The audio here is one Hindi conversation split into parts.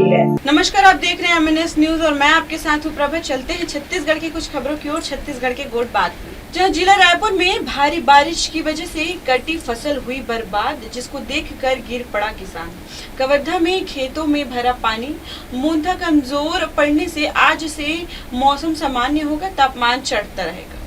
गई है। नमस्कार, आप देख रहे हैं MNS न्यूज और मैं आपके साथ हूँ प्रभा। चलते हैं छत्तीसगढ़ की कुछ खबरों की ओर। छत्तीसगढ़ के गोडबात में जहाँ जिला रायपुर में भारी बारिश की वजह से कटी फसल हुई बर्बाद, जिसको देखकर गिर पड़ा किसान। कवर्धा में खेतों में भरा पानी। मूंथा कमजोर पड़ने से आज से मौसम सामान्य होगा, तापमान चढ़ता रहेगा।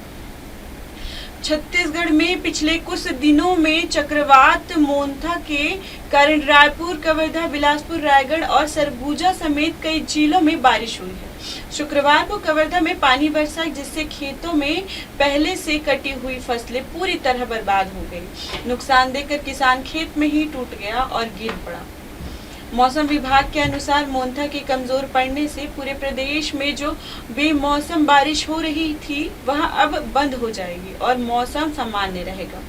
छत्तीसगढ़ में पिछले कुछ दिनों में चक्रवात मोंथा के कारण रायपुर, कवर्धा, बिलासपुर, रायगढ़ और सरगुजा समेत कई जिलों में बारिश हुई है। शुक्रवार को कवर्धा में पानी बरसा, जिससे खेतों में पहले से कटी हुई फसलें पूरी तरह बर्बाद हो गई। नुकसान देखकर किसान खेत में ही टूट गया और गिर पड़ा। मौसम विभाग के अनुसार मोंथा के कमजोर पड़ने से पूरे प्रदेश में जो बेमौसम बारिश हो रही थी वह अब बंद हो जाएगी और मौसम सामान्य रहेगा।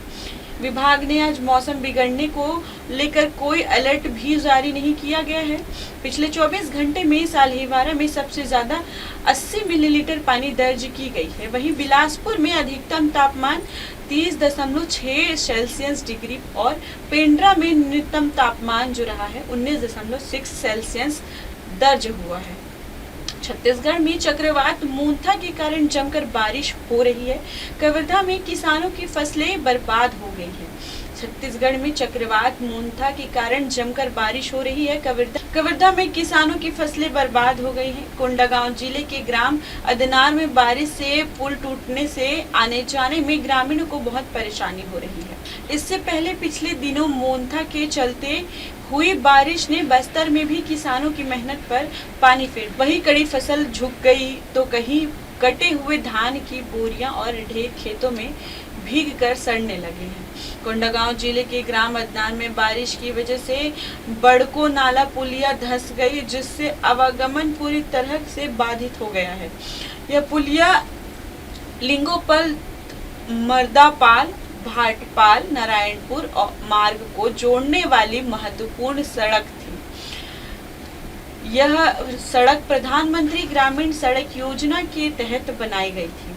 विभाग ने आज मौसम बिगड़ने को लेकर कोई अलर्ट भी जारी नहीं किया गया है। पिछले 24 घंटे में साल्हेवारा में सबसे ज्यादा 80 मिलीलीटर पानी दर्ज की गई है। वहीं बिलासपुर में अधिकतम तापमान 30.6 सेल्सियस डिग्री और पेंड्रा में न्यूनतम तापमान जो रहा है 19.6 सेल्सियस दर्ज हुआ है। छत्तीसगढ़ में चक्रवात मोंथा के कारण जमकर बारिश हो रही है। कवर्धा में किसानों की फसलें बर्बाद हो गई हैं। छत्तीसगढ़ में चक्रवात मोंथा के कारण जमकर बारिश हो रही है। कवर्धा में किसानों की फसलें बर्बाद हो गई हैं। कोंडागांव जिले के ग्राम अदनार में बारिश से पुल टूटने से आने जाने में ग्रामीणों को बहुत परेशानी हो रही है। इससे पहले पिछले दिनों मोंथा के चलते हुई बारिश ने बस्तर में भी किसानों की मेहनत पर पानी फेर। वहीं कड़ी फसल झुक गई तो कहीं कटे हुए धान की बोरियां और ढेर खेतों में भीग कर सड़ने लगे हैं। कोंडागांव जिले के ग्राम अदनार में बारिश की वजह से बड़को नाला पुलिया धंस गई, जिससे आवागमन पूरी तरह से बाधित हो गया है। यह पुलिया लिंगोपल, मर्दापाल, भाटपाल, नारायणपुर मार्ग को जोड़ने वाली महत्वपूर्ण सड़क थी। यह सड़क प्रधानमंत्री ग्रामीण सड़क योजना के तहत बनाई गई थी।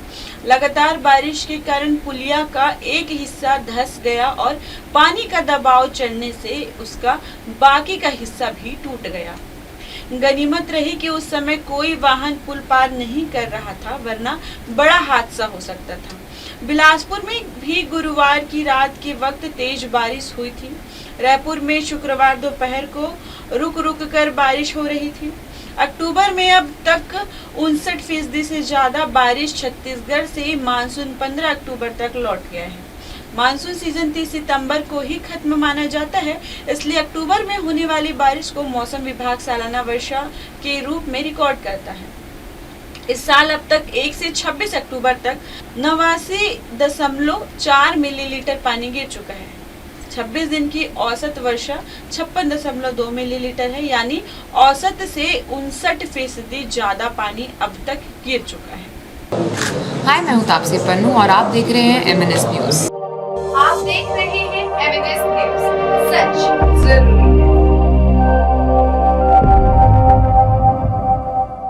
लगातार बारिश के कारण पुलिया का एक हिस्सा धंस गया और पानी का दबाव चढ़ने से उसका बाकी का हिस्सा भी टूट गया। गनीमत रही कि उस समय कोई वाहन पुल पार नहीं कर रहा था, वरना बड़ा हादसा हो सकता था। बिलासपुर में भी गुरुवार की रात के वक्त तेज बारिश हुई थी। रायपुर में शुक्रवार दोपहर को रुक रुक कर बारिश हो रही थी। अक्टूबर में अब तक 59% से ज्यादा बारिश छत्तीसगढ़ से मानसून 15 अक्टूबर तक लौट गया है। मानसून सीजन 30 सितंबर को ही खत्म माना जाता है, इसलिए अक्टूबर में होने वाली बारिश को मौसम विभाग सालाना वर्षा के रूप में रिकॉर्ड करता है। इस साल अब तक 1 से 26 अक्टूबर तक 89.4 मिलीलीटर पानी गिर चुका है। 26 दिन की औसत वर्षा 56.2 मिलीलीटर है, यानी औसत से 59% ज्यादा पानी अब तक गिर चुका है। हाय, मैं हूँ तापसी पन्नू और आप देख रहे हैं MNS न्यूज। आप देख रहे हैं MNS न्यूज, सच जरूर।